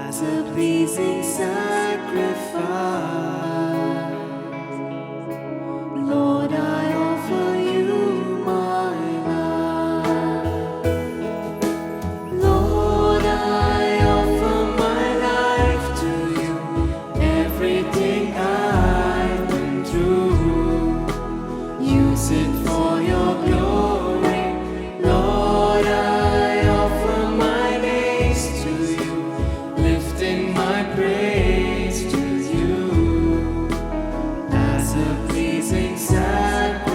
as a pleasing sacrifice. Lord, I offer you my life. Lord, I offer my life to you. Everything I've been through, use it for your glory. Lord, I offer my days to you, lifting my praise to you as a pleasing sacrifice.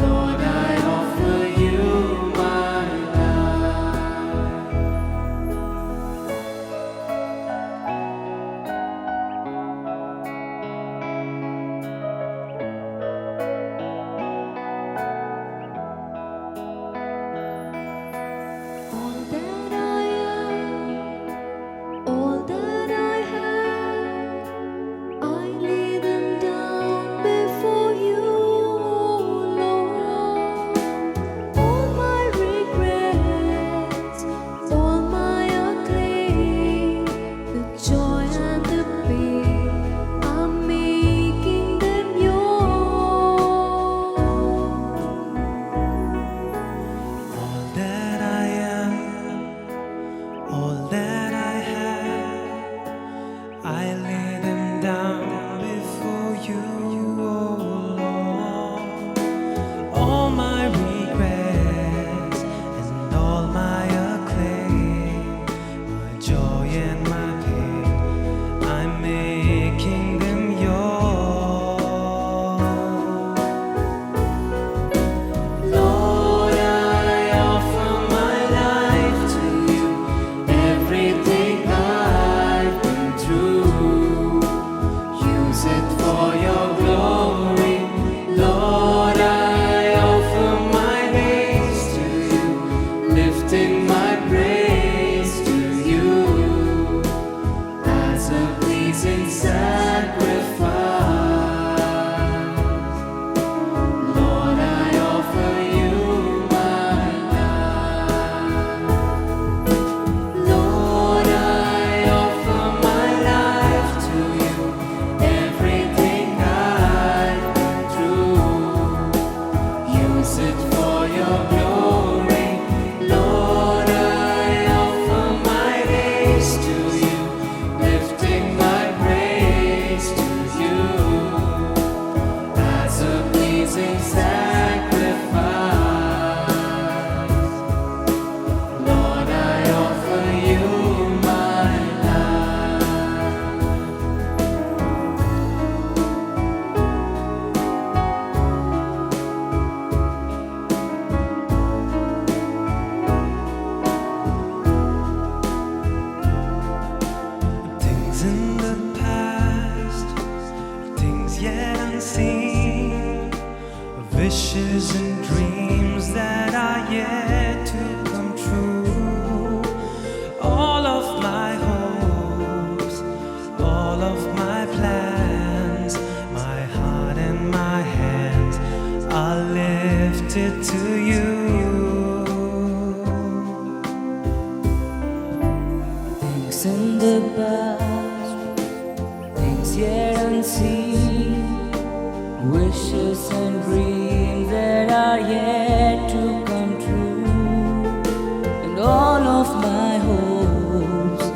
Lord, I offer you my all that I am, all that I have, I lay them down before you, Lord. All my regrets, all my acclaim, the joy and the pain, I'm making them yours. All that I am, all that I have, I lay them down before you, oh Lord. All my regrets and all my acclaim, my joy and my pain, I'm making them yours. Lord, I offer my life to you. Everything I've been through, use it for your glory. Lord, I offer my days to you, lifting my praise to you as a pleasing sacrifice. Lord, I offer you my life. Lord, I offer my life to you. Everything I've been through, use it for your glory. Lord, I offer my days to you, lifting my praise to you as a pleasing sacrifice. Lord, I offer you my life. Things in the past, things yet unseen, wishes and dreams that are yet to come true. All of my hopes, all of my plans, my heart and my hands are lifted to you. Things in the past, things yet unseen, wishes and dreams that are yet to come true, and all of my hopes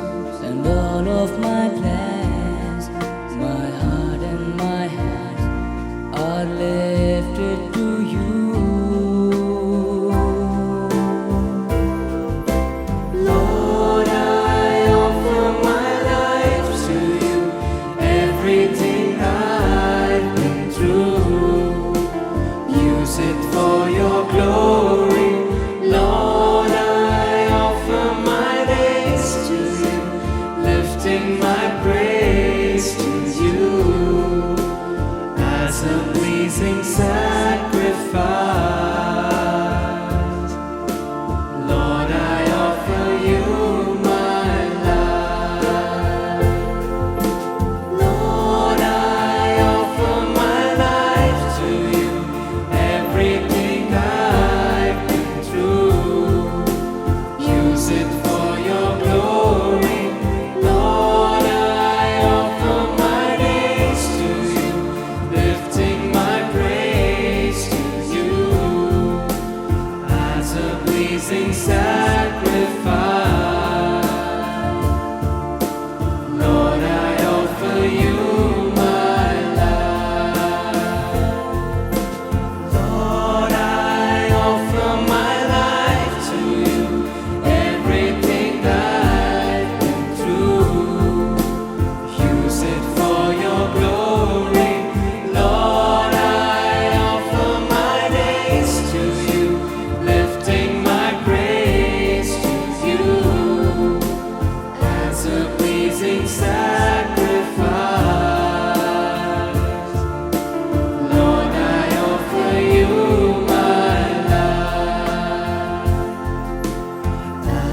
and all of my plans, my heart and my hands are lifted to you. Lord, I offer my life to you. Everything I've been through, use it for your glory. Lord, I offer my days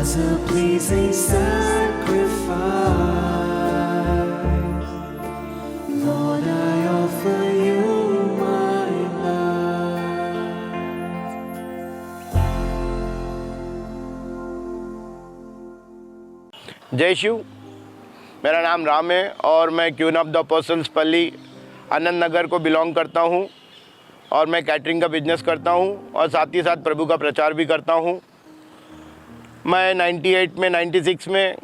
as a pleasing sacrifice. Lord, I offer you my life. जय शिव। मेरा नाम राम है और मैं queen of the persons पल्ली आनंद नगर को belong करता हूँ और मैं कैटरिंग का बिजनेस करता हूँ और साथ ही साथ प्रभु का प्रचार भी करता हूँ। मैं 98 में 96 में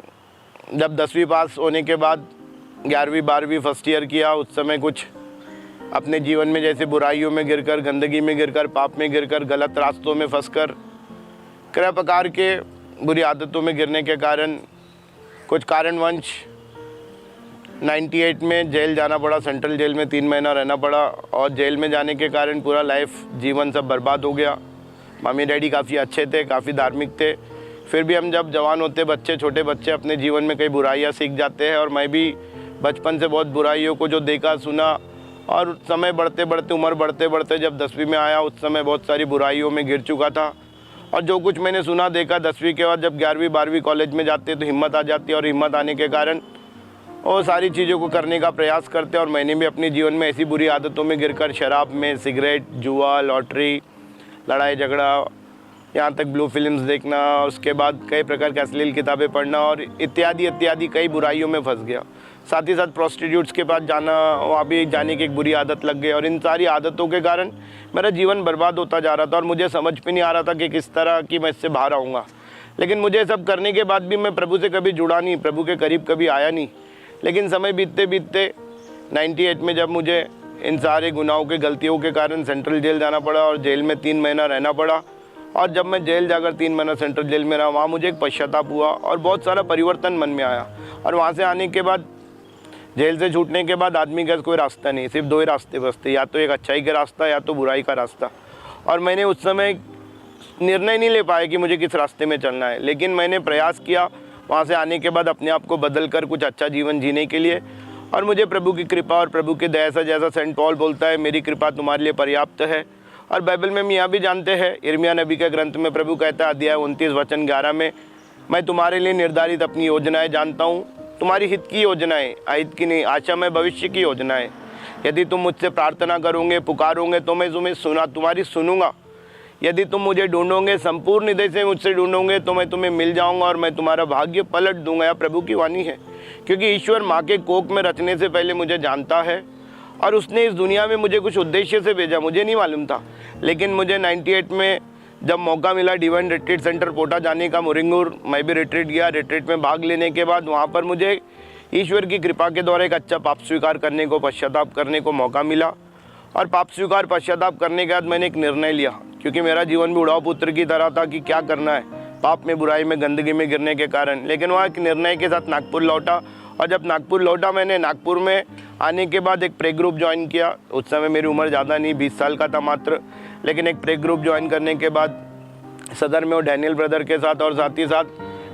जब 10वीं पास होने के बाद 11वीं 12वीं फर्स्ट ईयर किया, उस समय कुछ अपने जीवन में जैसे बुराइयों में गिरकर, गंदगी में गिरकर, पाप में गिरकर, गलत रास्तों में फंसकर, कई प्रकार के बुरी आदतों में गिरने के कारण कुछ कारणवश 98 में जेल जाना पड़ा। सेंट्रल जेल में 3 महीना रहना पड़ा और जेल में जाने के कारण पूरा लाइफ जीवन सब बर्बाद हो गया। मम्मी डैडी काफ़ी अच्छे थे, काफ़ी धार्मिक थे, फिर भी हम जब जवान होते बच्चे, छोटे बच्चे अपने जीवन में कई बुराइयां सीख जाते हैं और मैं भी बचपन से बहुत बुराइयों को जो देखा सुना और समय बढ़ते बढ़ते, उम्र बढ़ते बढ़ते जब 10वीं में आया उस समय बहुत सारी बुराइयों में गिर चुका था। और जो कुछ मैंने सुना देखा 10वीं के बाद जब 11वीं 12वीं कॉलेज में जाते तो हिम्मत आ जाती है और हिम्मत आने के कारण वो सारी चीज़ों को करने का प्रयास करते और मैंने भी अपने जीवन में ऐसी बुरी आदतों में गिरकर शराब में, सिगरेट, जुआ, लॉटरी, लड़ाई झगड़ा, यहाँ तक ब्लू फिल्म्स देखना और उसके बाद कई प्रकार की अश्लील किताबें पढ़ना और इत्यादि इत्यादि कई बुराइयों में फंस गया। साथ ही साथ प्रोस्टिट्यूट्स के पास जाना, वहाँ भी जाने की एक बुरी आदत लग गई और इन सारी आदतों के कारण मेरा जीवन बर्बाद होता जा रहा था और मुझे समझ में नहीं आ रहा था कि किस तरह की मैं इससे बाहर आऊँगा। लेकिन मुझे सब करने के बाद भी मैं प्रभु से कभी जुड़ा नहीं, प्रभु के करीब कभी आया नहीं। लेकिन समय बीतते बीतते 98 में जब मुझे इन सारे गुनाहों के गलतियों के कारण सेंट्रल जेल जाना पड़ा और जेल में 3 महीना रहना पड़ा और जब मैं जेल जाकर 3 महीना सेंट्रल जेल में रहा, वहाँ मुझे एक पश्चाताप हुआ और बहुत सारा परिवर्तन मन में आया। और वहाँ से आने के बाद, जेल से छूटने के बाद आदमी का कोई रास्ता नहीं, सिर्फ 2 ही रास्ते बचते, या तो एक अच्छाई का रास्ता या तो बुराई का रास्ता। और मैंने उस समय निर्णय नहीं ले पाया कि मुझे किस रास्ते में चलना है, लेकिन मैंने प्रयास किया वहाँ से आने के बाद अपने आप को बदल कर कुछ अच्छा जीवन जीने के लिए। और मुझे प्रभु की कृपा और प्रभु के दया से, जैसा सेंट पॉल बोलता है, मेरी कृपा तुम्हारे लिए पर्याप्त है। और बाइबल में हम यहाँ भी जानते हैं, यिर्मयाह नबी के ग्रंथ में प्रभु कहता है अध्याय 29 वचन 11 में, मैं तुम्हारे लिए निर्धारित अपनी योजनाएं जानता हूँ, तुम्हारी हित की योजनाएं, अहित की नहीं, आशा में भविष्य की योजनाएं। यदि तुम मुझसे प्रार्थना करोगे, पुकारोगे तो मैं तुम्हें तुम्हारी सुनूंगा। यदि तुम मुझे ढूंढोगे, संपूर्ण हृदय से मुझसे ढूंढोगे तो मैं तुम्हें मिल जाऊंगा और मैं तुम्हारा भाग्य पलट दूंगा। यह प्रभु की वाणी है, क्योंकि ईश्वर माँ के कोख में रचने से पहले मुझे जानता है और उसने इस दुनिया में मुझे कुछ उद्देश्य से भेजा, मुझे नहीं मालूम था। लेकिन मुझे 98 में जब मौका मिला डिवाइन रिट्रीट सेंटर पोटा जाने का, मुरिंगुर, मैं भी रिट्रीट गया। रिट्रीट में भाग लेने के बाद वहाँ पर मुझे ईश्वर की कृपा के द्वारा एक अच्छा पाप स्वीकार करने को, पश्चाताप करने को मौका मिला। और पाप स्वीकार पश्चाताप करने के बाद मैंने एक निर्णय लिया, क्योंकि मेरा जीवन भी उड़ाव पुत्र की तरह था कि क्या करना है पाप में, बुराई में, गंदगी में गिरने के कारण। लेकिन वहाँ एक निर्णय के साथ नागपुर लौटा और जब नागपुर लौटा, मैंने नागपुर में आने के बाद एक प्रे ग्रुप ज्वाइन किया। उस समय मेरी उम्र ज़्यादा नहीं, 20 साल का था मात्र। लेकिन एक प्रे ग्रुप ज्वाइन करने के बाद सदर में वो डैनियल ब्रदर के साथ और साथ ही साथ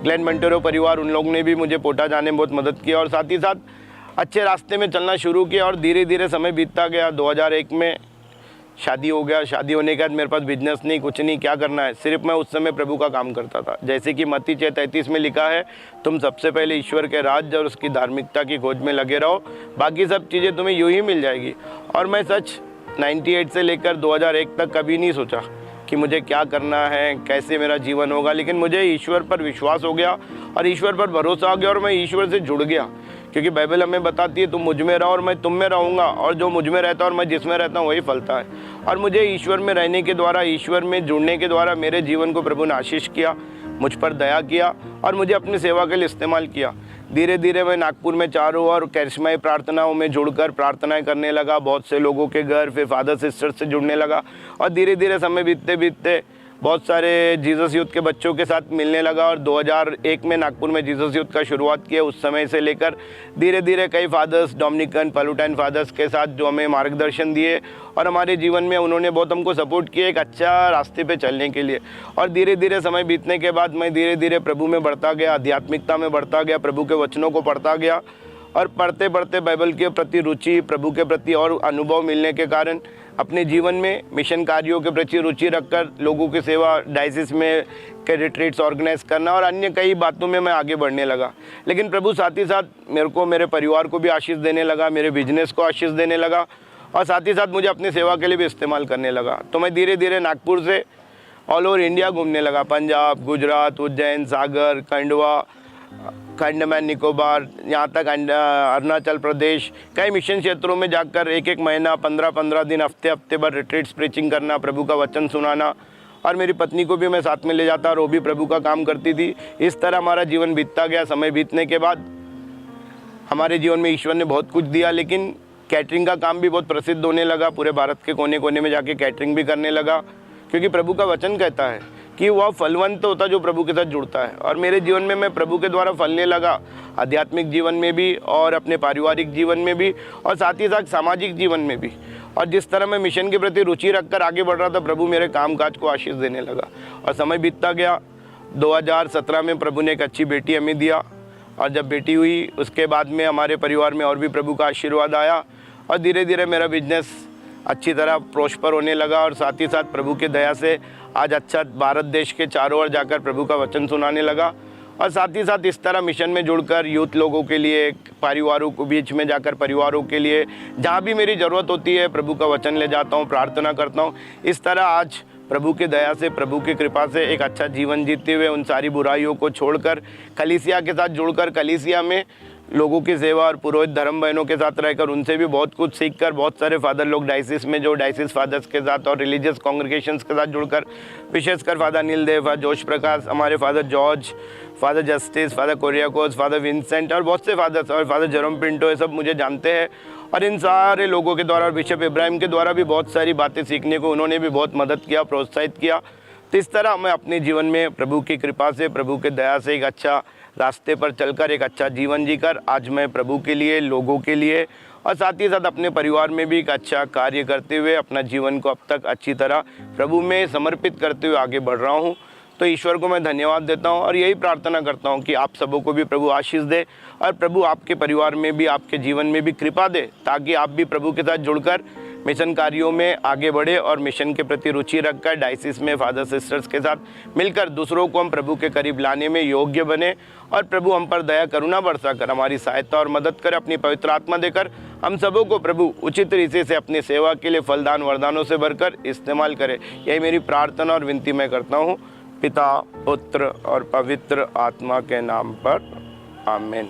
ग्लेन मंटेरो परिवार, उन लोग ने भी मुझे पोटा जाने में बहुत मदद किया और साथ ही साथ अच्छे रास्ते में चलना शुरू किया। और धीरे धीरे समय बीतता गया। 2001 में शादी हो गया। शादी होने के बाद मेरे पास बिजनेस नहीं, कुछ नहीं, क्या करना है, सिर्फ मैं उस समय प्रभु का काम करता था। जैसे कि मत्ती 6:33 में लिखा है, तुम सबसे पहले ईश्वर के राज्य और उसकी धार्मिकता की खोज में लगे रहो, बाकी सब चीज़ें तुम्हें यूँ ही मिल जाएगी। और मैं सच 98 से लेकर 2001 तक कभी नहीं सोचा कि मुझे क्या करना है, कैसे मेरा जीवन होगा। लेकिन मुझे ईश्वर पर विश्वास हो गया और ईश्वर पर भरोसा आ गया और मैं ईश्वर से जुड़ गया, क्योंकि बाइबल हमें बताती है तुम मुझ में रहो और मैं तुम में रहूँगा, और जो मुझ में रहता है और मैं जिसमें रहता हूँ वही फलता है। और मुझे ईश्वर में रहने के द्वारा, ईश्वर में जुड़ने के द्वारा मेरे जीवन को प्रभु ने आशीष किया, मुझ पर दया किया और मुझे अपनी सेवा के लिए इस्तेमाल किया। धीरे धीरे मैं नागपुर में चारों ओर करिश्माई प्रार्थनाओं में जुड़कर प्रार्थनाएं करने लगा, बहुत से लोगों के घर, फिर फादर सिस्टर से जुड़ने लगा और धीरे धीरे समय बीतते बीतते बहुत सारे जीसस यूथ के बच्चों के साथ मिलने लगा। और 2001 में नागपुर में जीसस यूथ का शुरुआत किया। उस समय से लेकर धीरे धीरे कई फादर्स, डोमिनिकन, पलूटाइन फादर्स के साथ जो हमें मार्गदर्शन दिए और हमारे जीवन में उन्होंने बहुत हमको सपोर्ट किया एक अच्छा रास्ते पे चलने के लिए। और धीरे धीरे समय बीतने के बाद मैं धीरे धीरे प्रभु में बढ़ता गया, आध्यात्मिकता में बढ़ता गया, प्रभु के वचनों को पढ़ता गया और पढ़ते पढ़ते बाइबल के प्रति रुचि, प्रभु के प्रति और अनुभव मिलने के कारण अपने जीवन में मिशन कार्यों के प्रति रुचि रखकर लोगों की सेवा, डायसिस में के रिट्रीट्स ऑर्गेनाइज करना और अन्य कई बातों में मैं आगे बढ़ने लगा। लेकिन प्रभु साथ ही साथ मेरे को, मेरे परिवार को भी आशीष देने लगा, मेरे बिजनेस को आशीष देने लगा और साथ ही साथ मुझे अपनी सेवा के लिए भी इस्तेमाल करने लगा। तो मैं धीरे धीरे नागपुर से ऑल ओवर इंडिया घूमने लगा, पंजाब, गुजरात, उज्जैन, सागर, खंडवा, अंडमान निकोबार, यहाँ तक अरुणाचल प्रदेश, कई मिशन क्षेत्रों में जाकर एक एक महीना, 15-15 दिन, हफ्ते भर रिट्रीट्स प्रीचिंग करना, प्रभु का वचन सुनाना और मेरी पत्नी को भी मैं साथ में ले जाता और वो भी प्रभु का काम करती थी। इस तरह हमारा जीवन बीतता गया। समय बीतने के बाद हमारे जीवन में ईश्वर ने बहुत कुछ दिया, लेकिन कैटरिंग का काम भी बहुत प्रसिद्ध होने लगा। पूरे भारत के कोने कोने में जाके कैटरिंग भी करने लगा, क्योंकि प्रभु का वचन कहता है कि वह फलवंत होता जो प्रभु के साथ जुड़ता है। और मेरे जीवन में मैं प्रभु के द्वारा फलने लगा, आध्यात्मिक जीवन में भी और अपने पारिवारिक जीवन में भी और साथ ही साथ सामाजिक जीवन में भी। और जिस तरह मैं मिशन के प्रति रुचि रखकर आगे बढ़ रहा था, प्रभु मेरे कामकाज को आशीष देने लगा और समय बीतता गया। 2017 में प्रभु ने एक अच्छी बेटी हमें दिया और जब बेटी हुई उसके बाद में हमारे परिवार में और भी प्रभु का आशीर्वाद आया और धीरे धीरे मेरा बिजनेस अच्छी तरह प्रोस्पर होने लगा और साथ ही साथ प्रभु की दया से आज अच्छा भारत देश के चारों ओर जाकर प्रभु का वचन सुनाने लगा। और साथ ही साथ इस तरह मिशन में जुड़कर यूथ लोगों के लिए, परिवारों के बीच में जाकर परिवारों के लिए जहाँ भी मेरी ज़रूरत होती है प्रभु का वचन ले जाता हूँ, प्रार्थना करता हूँ। इस तरह आज प्रभु की दया से, प्रभु की कृपा से एक अच्छा जीवन जीते हुए उन सारी बुराइयों को छोड़कर कलीसिया के साथ जुड़कर कलीसिया में लोगों की सेवा और पुरोहित धर्म बहनों के साथ रहकर उनसे भी बहुत कुछ सीखकर, बहुत सारे फादर लोग डायसिस में जो डायसिस फादर्स के साथ और रिलीजियस कांग्रेगेशंस के साथ जुड़कर, विशेषकर फादर नीलदेव, फादर जोश प्रकाश, हमारे father George, father Justice, father Kuriakose, father Vincent और बहुत से फादर्स और फादर जेरोम पिंटो, ये सब मुझे जानते हैं। और इन सारे लोगों के द्वारा और बिशप इब्राहिम के द्वारा भी बहुत सारी बातें सीखने को उन्होंने भी बहुत मदद किया, प्रोत्साहित किया। तो इस तरह मैं अपने जीवन में प्रभु की कृपा से, प्रभु के दया से एक अच्छा रास्ते पर चलकर एक अच्छा जीवन जीकर आज मैं प्रभु के लिए, लोगों के लिए और साथ ही साथ अपने परिवार में भी एक अच्छा कार्य करते हुए अपना जीवन को अब तक अच्छी तरह प्रभु में समर्पित करते हुए आगे बढ़ रहा हूँ। तो ईश्वर को मैं धन्यवाद देता हूँ और यही प्रार्थना करता हूँ कि आप सबों को भी प्रभु आशीष दे और प्रभु आपके परिवार में भी, आपके जीवन में भी कृपा दे, ताकि आप भी प्रभु के साथ जुड़कर मिशन कार्यों में आगे बढ़े और मिशन के प्रति रुचि रखकर डायसिस में फादर सिस्टर्स के साथ मिलकर दूसरों को हम प्रभु के करीब लाने में योग्य बने और प्रभु हम पर दया करुणा बरसा कर हमारी सहायता और मदद कर, अपनी पवित्र आत्मा देकर हम सबों को प्रभु उचित तरीके से अपनी सेवा के लिए फलदान वरदानों से भरकर इस्तेमाल करे। यही मेरी प्रार्थना और विनती मैं करता हूँ, पिता, पुत्र और पवित्र आत्मा के नाम पर, आमीन।